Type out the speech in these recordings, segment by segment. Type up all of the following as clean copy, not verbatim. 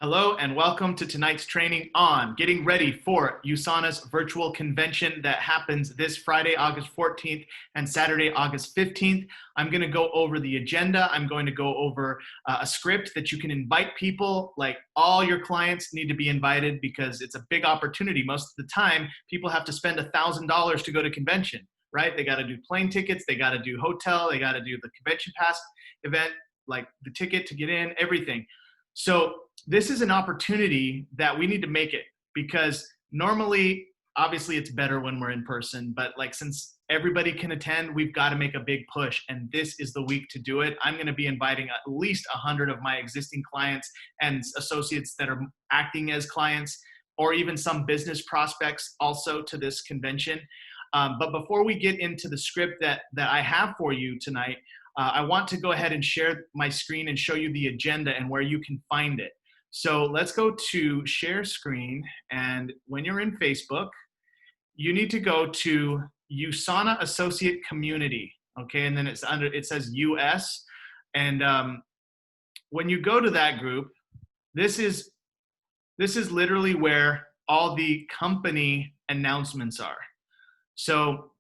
Hello and welcome to tonight's training on getting ready for USANA's Virtual Convention that happens this Friday, August 14th and Saturday, August 15th. I'm going to go over the agenda. I'm going to go over a script that you can invite people. Like, all your clients need to be invited because it's a big opportunity. Most of the time, people have to spend $1,000 to go to convention, right? They got to do plane tickets, they got to do hotel, they got to do the convention pass event, like the ticket to get in, everything. So this is an opportunity that we need to make it, because normally, obviously it's better when we're in person, but like, since everybody can attend, we've got to make a big push, and this is the week to do it. I'm going to be inviting at least 100 of my existing clients and associates that are acting as clients, or even some business prospects also, to this convention. But before we get into the script that I have for you tonight, I want to go ahead and share my screen and show you the agenda and where you can find it. So let's go to share screen, and when you're in Facebook, you need to go to USANA Associate Community, okay? And then it's under, it says US, and when you go to that group, this is literally where all the company announcements are. So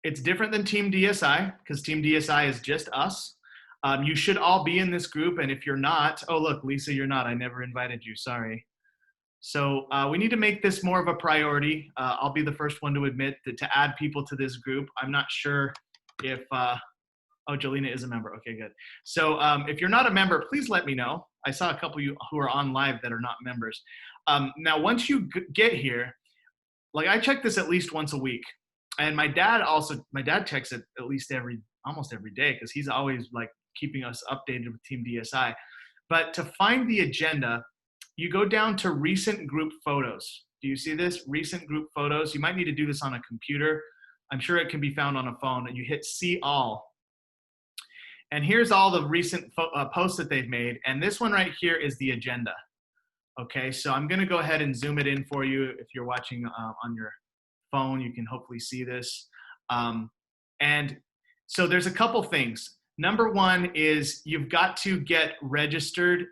it's different than Team DSI, because Team DSI is just us. You should all be in this group, and if you're not, oh look, Lisa, you're not. I never invited you, sorry. So we need to make this more of a priority. I'll be the first one to admit that, to add people to this group. I'm not sure if, oh, Jolena is a member, okay, good. So if you're not a member, please let me know. I saw a couple of you who are on live that are not members. Now, once you get here, like, I check this at least once a week. And my dad checks it at least almost every day, because he's always like keeping us updated with Team DSI. But to find the agenda, you go down to recent group photos. Do you see this? Recent group photos. You might need to do this on a computer. I'm sure it can be found on a phone. And you hit see all. And here's all the recent posts that they've made. And this one right here is the agenda. Okay, so I'm going to go ahead and zoom it in for you. If you're watching on your phone, you can hopefully see this. And so there's a couple things. Number one is you've got to get registered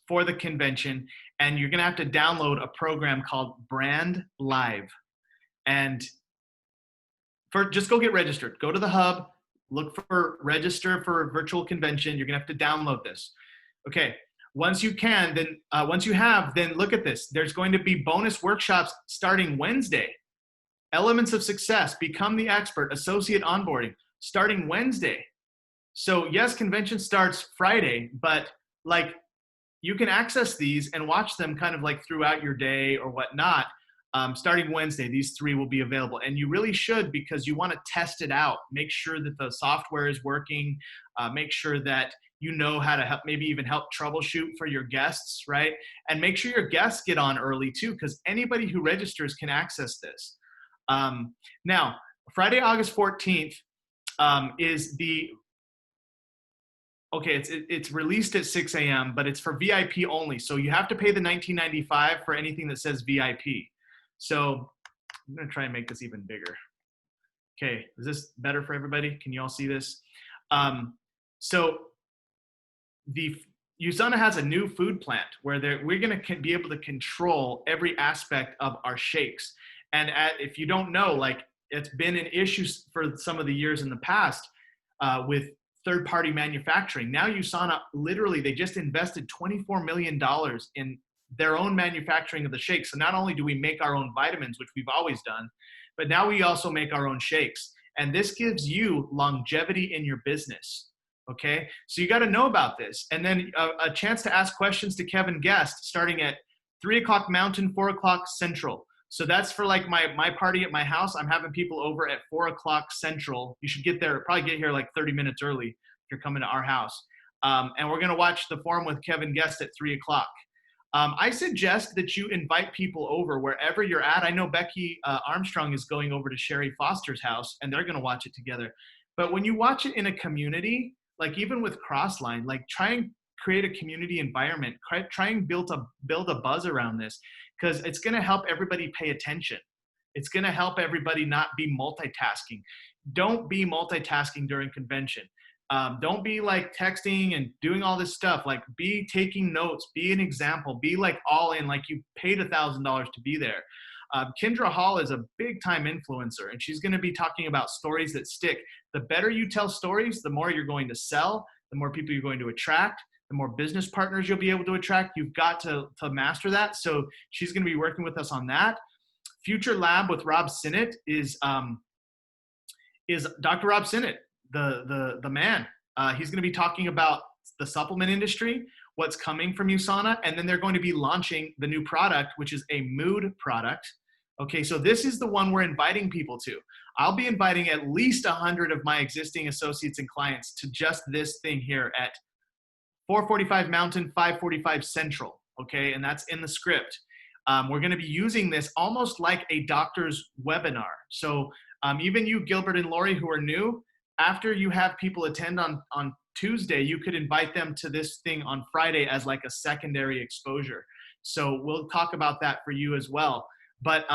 for the convention, and you're going to have to download a program called Brand Live. And just go get registered. Go to the hub, look for register for virtual convention. You're going to have to download this. Okay. Once you can, then once you have, then look at this. There's going to be bonus workshops starting Wednesday. Elements of Success, Become the Expert, Associate Onboarding, starting Wednesday. So yes, convention starts Friday, but like, you can access these and watch them kind of like throughout your day or whatnot. Starting Wednesday, these 3 will be available. And you really should, because you want to test it out. Make sure that the software is working. Make sure that you know how to help, maybe even help troubleshoot for your guests, right? And make sure your guests get on early too, because anybody who registers can access this. Now, Friday, August 14th is the, okay, it's released at 6 a.m., but it's for VIP only. So you have to pay the $19.95 for anything that says VIP. So I'm going to try and make this even bigger. Okay, is this better for everybody? Can you all see this? So the USANA has a new food plant where we're going to be able to control every aspect of our shakes. And if you don't know, like, it's been an issue for some of the years in the past with third-party manufacturing. Now USANA, literally, they just invested $24 million in their own manufacturing of the shakes. So not only do we make our own vitamins, which we've always done, but now we also make our own shakes. And this gives you longevity in your business. Okay, so you got to know about this. And then a chance to ask questions to Kevin Guest starting at 3 o'clock Mountain, 4 o'clock Central. So that's for like my party at my house. I'm having people over at 4 o'clock Central. You should probably get here like 30 minutes early if you're coming to our house. And we're going to watch the forum with Kevin Guest at 3 o'clock. I suggest that you invite people over wherever you're at. I know Becky Armstrong is going over to Sherry Foster's house, and they're going to watch it together. But when you watch it in a community, like even with Crossline, like, try and create a community environment. Try and build a buzz around this, because it's going to help everybody pay attention. It's going to help everybody not be multitasking. Don't be multitasking during convention. Don't be like texting and doing all this stuff. Like, be taking notes, be an example, be like all in, like you paid $1,000 to be there. Kendra Hall is a big time influencer, and she's going to be talking about stories that stick. The better you tell stories, the more you're going to sell, the more people you're going to attract, the more business partners you'll be able to attract. You've got to master that. So she's going to be working with us on that. Future Lab with Rob Sinnott is Dr. Rob Sinnott, the man. He's going to be talking about the supplement industry, what's coming from USANA, and then they're going to be launching the new product, which is a mood product. Okay, so this is the one we're inviting people to. I'll be inviting at least 100 of my existing associates and clients to just this thing here at 4:45 Mountain, 5:45 Central, okay? And that's in the script. We're gonna be using this almost like a doctor's webinar. So even you, Gilbert and Lori, who are new, after you have people attend on Tuesday, you could invite them to this thing on Friday as like a secondary exposure. So we'll talk about that for you as well. But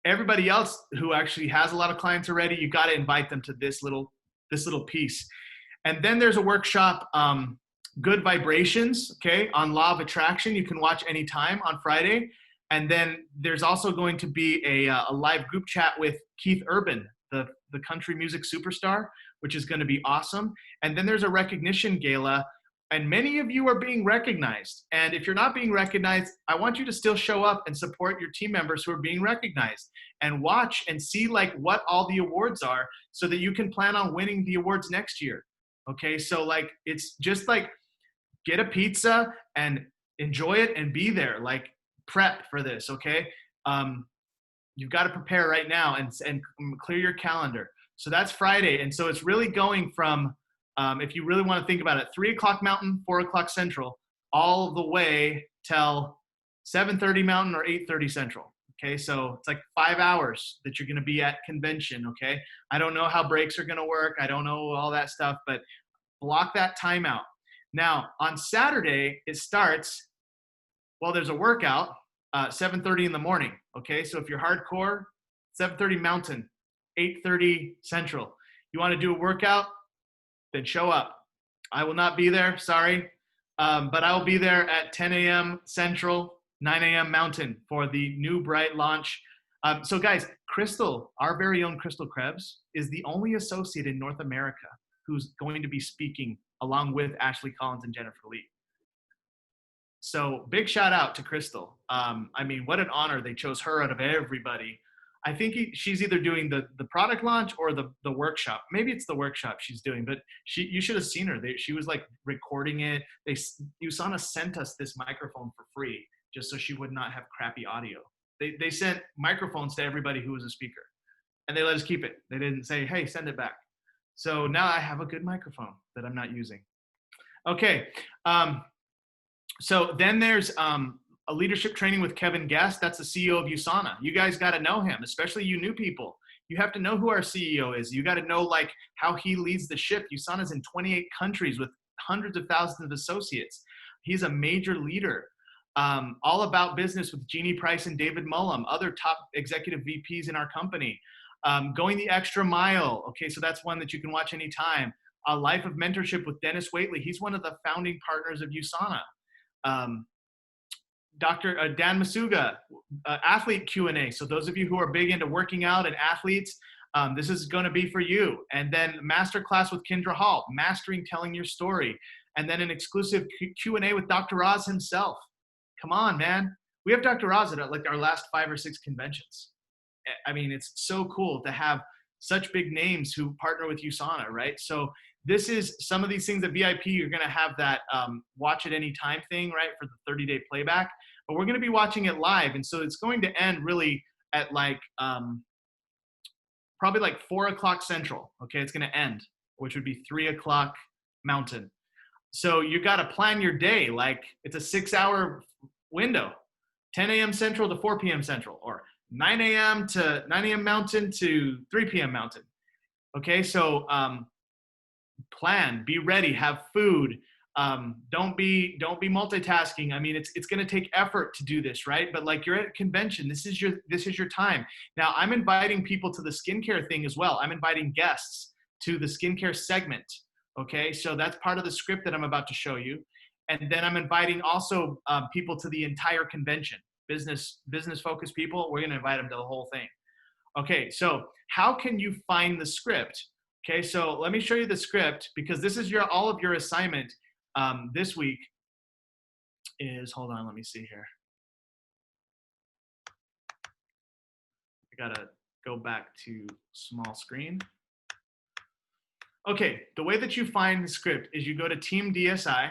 everybody else who actually has a lot of clients already, you got to invite them to this little piece. And then there's a workshop, Good Vibrations, okay, on Law of Attraction. You can watch anytime on Friday. And then there's also going to be a live group chat with Keith Urban, the country music superstar, which is going to be awesome. And then there's a recognition gala, and many of you are being recognized. And if you're not being recognized, I want you to still show up and support your team members who are being recognized, and watch and see like what all the awards are, so that you can plan on winning the awards next year. Okay, so like, it's just like, get a pizza and enjoy it and be there. Like, prep for this, okay? You've got to prepare right now and clear your calendar. So that's Friday. And so it's really going from, if you really want to think about it, 3 o'clock Mountain, 4 o'clock Central, all the way till 7:30 Mountain or 8:30 Central. Okay, so it's like 5 hours that you're going to be at convention, okay? I don't know how breaks are going to work. I don't know all that stuff, but block that time out. Now, on Saturday, it starts, well, there's a workout, 7:30 in the morning, okay? So if you're hardcore, 7:30 Mountain, 8:30 Central. You want to do a workout? Then show up. I will not be there, sorry, but I will be there at 10 a.m. Central, 9 a.m. Mountain for the new Bright launch. So guys, Crystal, our very own Crystal Krebs, is the only associate in North America who's going to be speaking along with Ashley Collins and Jennifer Lee. So big shout out to Crystal. I mean, what an honor they chose her out of everybody. I think she's either doing the product launch or the workshop. Maybe it's the workshop she's doing, but you should have seen her. She was like recording it. USANA sent us this microphone for free just so she would not have crappy audio. They sent microphones to everybody who was a speaker, and they let us keep it. They didn't say, hey, send it back. So now I have a good microphone that I'm not using. Okay. So then there's a leadership training with Kevin Guest. That's the CEO of USANA. You guys got to know him, especially you new people. You have to know who our CEO is. You got to know like how he leads the ship. USANA's in 28 countries with hundreds of thousands of associates. He's a major leader. All about business with Jeannie Price and David Mullum, other top executive VPs in our company. Going the extra mile. Okay, so that's one that you can watch anytime. A Life of Mentorship with Dennis Waitley. He's one of the founding partners of USANA. Dr. Dan Masuga, athlete Q&A. So those of you who are big into working out and athletes, this is going to be for you. And then masterclass with Kendra Hall, mastering telling your story. And then an exclusive Q&A with Dr. Oz himself. Come on, man. We have Dr. Oz at like our last 5 or 6 conventions. I mean, it's so cool to have such big names who partner with USANA, right? So this is some of these things at VIP. You're going to have that watch at any time thing, right, for the 30-day playback. But we're going to be watching it live. And so it's going to end really at like probably like 4 o'clock Central. Okay, it's going to end, which would be 3 o'clock Mountain. So you got to plan your day. Like it's a 6-hour window, 10 a.m. Central to 4 p.m. Central, or 9 a.m. to 9 a.m. Mountain to 3 p.m. Mountain. Okay, so plan, be ready, have food. Don't be multitasking. I mean, it's going to take effort to do this, right? But like you're at a convention, this is your time. Now I'm inviting people to the skincare thing as well. I'm inviting guests to the skincare segment. Okay, so that's part of the script that I'm about to show you. And then I'm inviting also people to the entire convention, business focused people. We're going to invite them to the whole thing. Okay, so how can you find the script? Okay, so let me show you the script, because this is all of your assignment this week is, hold on, let me see here. I gotta go back to small screen. Okay, the way that you find the script is you go to Team DSI,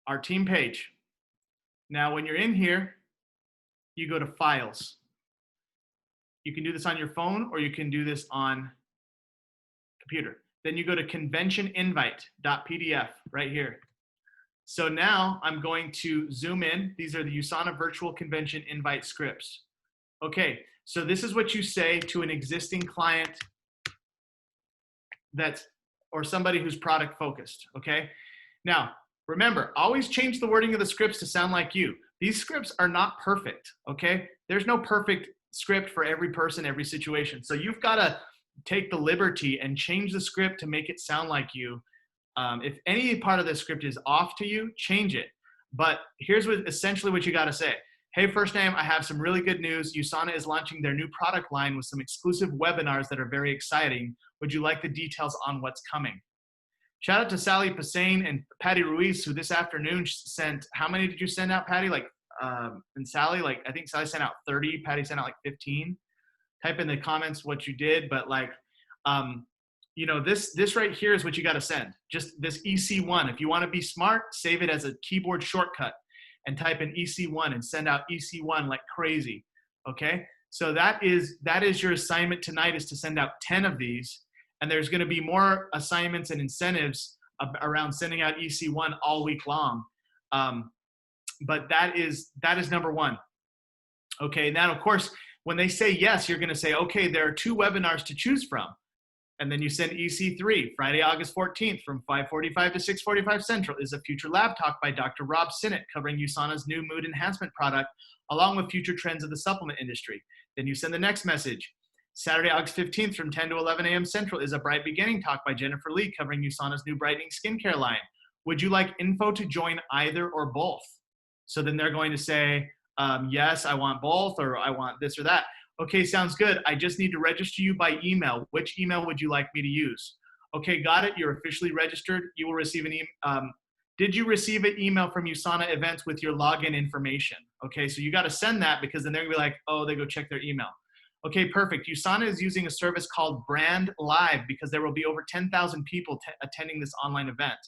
our team page. Now, when you're in here, you go to Files. You can do this on your phone or you can do this on computer. Then you go to conventioninvite.pdf right here. So now I'm going to zoom in. These are the USANA Virtual Convention invite scripts. Okay, so this is what you say to an existing client or somebody who's product focused, okay? Now, remember, always change the wording of the scripts to sound like you. These scripts are not perfect, okay? There's no perfect script for every person, every situation. So you've got to take the liberty and change the script to make it sound like you. If any part of the script is off to you, change it. But here's essentially what you got to say. Hey, first name, I have some really good news. USANA is launching their new product line with some exclusive webinars that are very exciting. Would you like the details on what's coming? Shout out to Sally Passain and Patty Ruiz, who this afternoon sent, how many did you send out, Patty? And Sally, I think Sally sent out 30, Patty sent out 15. Type in the comments what you did, but this right here is what you got to send. Just this EC1. If you want to be smart, save it as a keyboard shortcut and type in EC1 and send out EC1 like crazy. Okay, so that is your assignment tonight, is to send out 10 of these, and there's going to be more assignments and incentives around sending out EC1 all week long. But that is number one. Okay, now of course, when they say yes, you're going to say, okay, there are 2 webinars to choose from. And then you send EC3, Friday, August 14th from 5:45 to 6:45 Central is a future lab talk by Dr. Rob Sinnott covering USANA's new mood enhancement product, along with future trends of the supplement industry. Then you send the next message. Saturday, August 15th from 10 to 11 a.m. Central is a Bright Beginning talk by Jennifer Lee covering USANA's new brightening skincare line. Would you like info to join either or both? So then they're going to say, yes, I want both, or I want this or that. Okay, sounds good. I just need to register you by email. Which email would you like me to use? Okay, got it. You're officially registered. You will receive an email. Did you receive an email from USANA events with your login information? Okay, so you got to send that, because then they're going to be like, oh, they go check their email. Okay, perfect. USANA is using a service called Brand Live because there will be over 10,000 people attending this online event.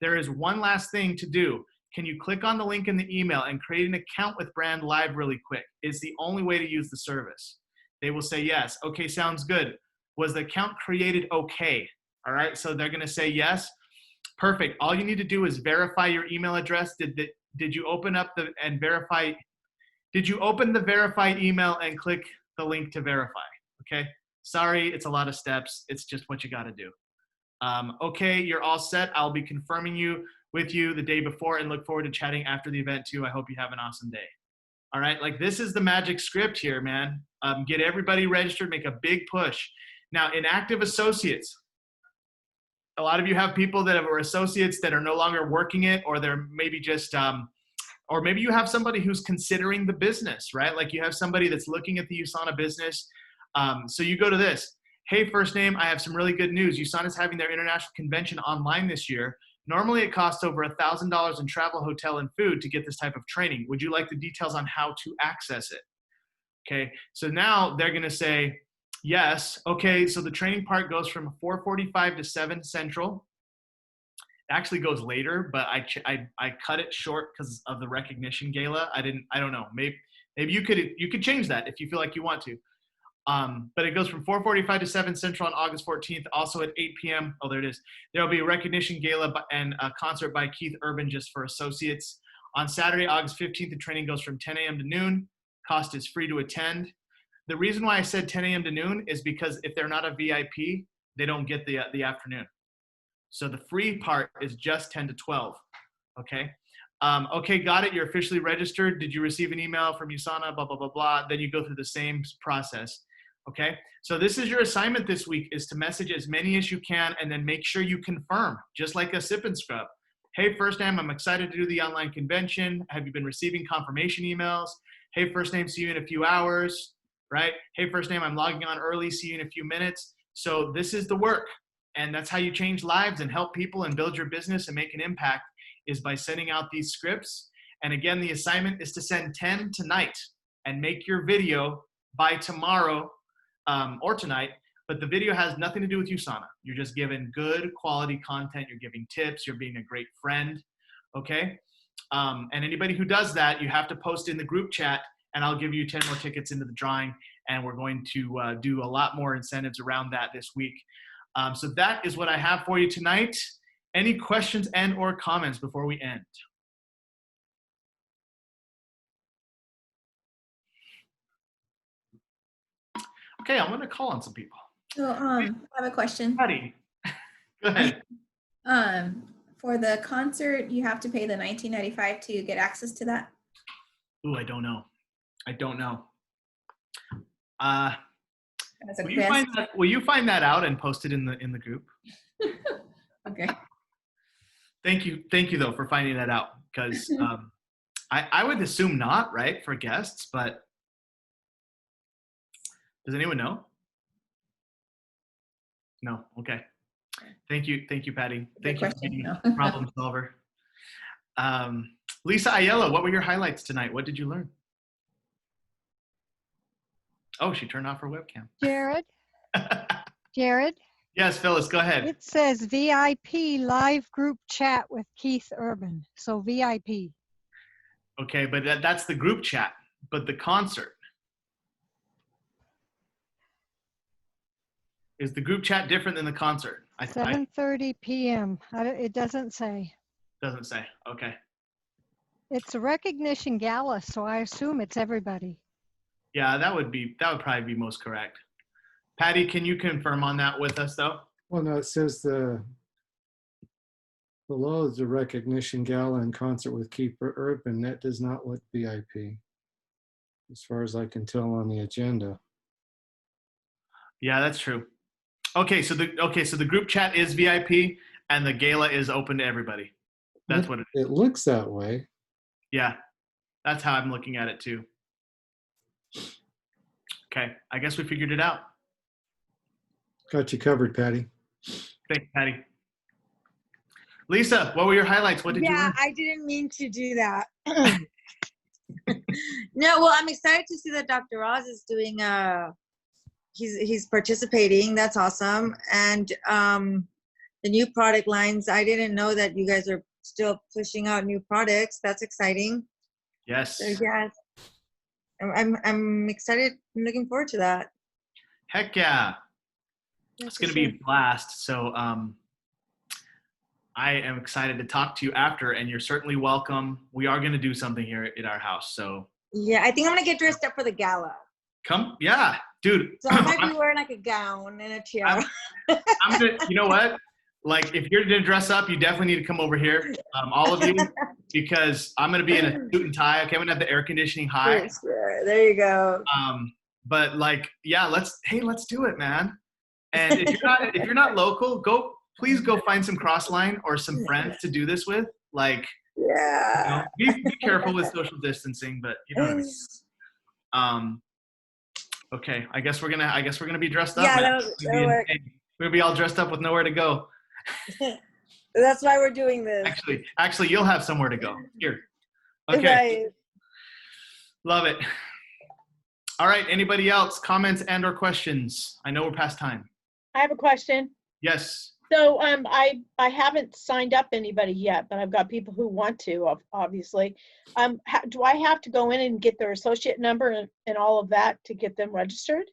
There is one last thing to do. Can you click on the link in the email and create an account with Brand Live really quick? It's the only way to use the service. They will say yes. Okay, sounds good. Was the account created okay? All right, so they're going to say yes. Perfect. All you need to do is verify your email address. Did you open up and verify? Did you open the verify email and click the link to verify? Okay. Sorry, it's a lot of steps. It's just what you got to do. Okay, you're all set. I'll be confirming with you the day before, and look forward to chatting after the event too. I hope you have an awesome day. All right, this is the magic script here, man. Get everybody registered, make a big push. Now, Inactive Associates. A lot of you have people that are associates that are no longer working it, or they're maybe just, or maybe you have somebody who's considering the business, right? Like you have somebody that's looking at the USANA business. So you go to this. Hey, first name, I have some really good news. USANA is having their international convention online this year. Normally it costs over $1,000 in travel, hotel, and food to get this type of training. Would you like the details on how to access it? Okay, so now they're gonna say, yes. Okay, so the training part goes from 4:45 to 7 Central. It actually goes later, but I cut it short because of the recognition gala. I don't know, maybe you could change that if you feel like you want to. But it goes from 4:45 to 7 Central on August 14th. Also at 8 p.m. Oh, there it is. There will be a recognition gala and a concert by Keith Urban just for associates. On Saturday, August 15th, the training goes from 10 a.m. to noon. Cost is free to attend. The reason why I said 10 a.m. to noon is because if they're not a VIP, they don't get the afternoon. So the free part is just 10 to 12. Okay. Okay, got it. You're officially registered. Did you receive an email from USANA? Blah, blah, blah, blah. Then you go through the same process. Okay, so this is your assignment this week, is to message as many as you can and then make sure you confirm, just like a sip and scrub. Hey, first name, I'm excited to do the online convention. Have you been receiving confirmation emails? Hey, first name, see you in a few hours, right? Hey, first name, I'm logging on early, see you in a few minutes. So this is the work, and that's how you change lives and help people and build your business and make an impact, is by sending out these scripts. And again, the assignment is to send 10 tonight and make your video by tomorrow or tonight. But the video has nothing to do with USANA. You're just giving good quality content. You're giving tips. You're being a great friend. Okay. And anybody who does that, you have to post in the group chat, and I'll give you 10 more tickets into the drawing. And we're going to do a lot more incentives around that this week. So that is what I have for you tonight. Any questions and or comments before we end? Okay, I'm going to call on some people. So, I have a question. Patty, go ahead. For the concert, you have to pay the $19.95 to get access to that? Ooh, I don't know. I don't know. Will you find that out and post it in the group? Okay. Thank you though for finding that out, because I would assume not, right, for guests, but does anyone know? No. Okay. Thank you, Patty. Thank you for being a problem solver. Lisa Ayala, what were your highlights tonight? What did you learn? Oh, she turned off her webcam. Jared? Yes, Phyllis, go ahead. It says VIP live group chat with Keith Urban. So VIP. Okay, but that's the group chat, but the concert. Is the group chat different than the concert? 7:30 p.m. It doesn't say. Doesn't say. Okay. It's a recognition gala, so I assume it's everybody. Yeah, that would probably be most correct. Patty, can you confirm on that with us though? Well, no, it says below is the recognition gala and concert with Keith Urban. That does not look VIP, as far as I can tell on the agenda. Yeah, that's true. Okay, so the group chat is VIP and the gala is open to everybody. That's what it looks that way. Yeah, that's how I'm looking at it too. Okay, I guess we figured it out. Got you covered, Patty. Thanks, Patty. Lisa, what were your highlights? What did you learn? Yeah, I didn't mean to do that. No, well, I'm excited to see that Dr. Oz is doing he's participating. That's awesome. And the new product lines, I didn't know that you guys are still pushing out new products. That's exciting. Yes. So yes. I'm excited. I'm looking forward to that. Heck yeah. It's going to be a blast. So I am excited to talk to you after, and you're certainly welcome. We are going to do something here at our house. So yeah, I think I'm going to get dressed up for the gala. Come, yeah, dude. So I might be wearing like a gown and a tiara. I'm gonna, you know what? Like, if you're gonna dress up, you definitely need to come over here, all of you, because I'm gonna be in a suit and tie. Okay, I'm gonna have the air conditioning high. Sure. There you go. But like, yeah, let's do it, man. And if you're not local, please go find some Crossline or some friends to do this with. Like, yeah, you know, be careful with social distancing, but you know what I mean. Okay, I guess we're gonna be dressed up. Yeah, that'll work. We're gonna be all dressed up with nowhere to go. That's why we're doing this. Actually, you'll have somewhere to go. Here. Okay. Right. Love it. All right. Anybody else? Comments and or questions? I know we're past time. I have a question. Yes. So I haven't signed up anybody yet, but I've got people who want to, obviously. Do I have to go in and get their associate number and all of that to get them registered?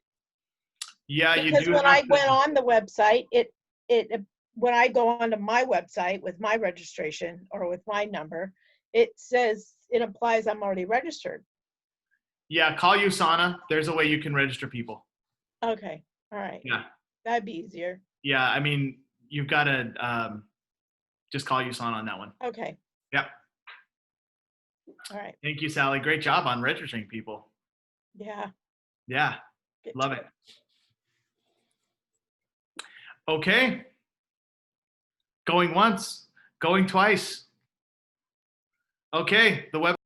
Yeah, you do. Because when I went on the website, when I go onto my website with my registration or with my number, it says it implies I'm already registered. Yeah, call USANA. There's a way you can register people. Okay. All right. Yeah. That'd be easier. Yeah, I mean, you've got to just call USANA on that one. Okay. Yep. All right. Thank you, Sally. Great job on registering people. Yeah. Yeah. Love it. Okay. Going once, going twice. Okay, the web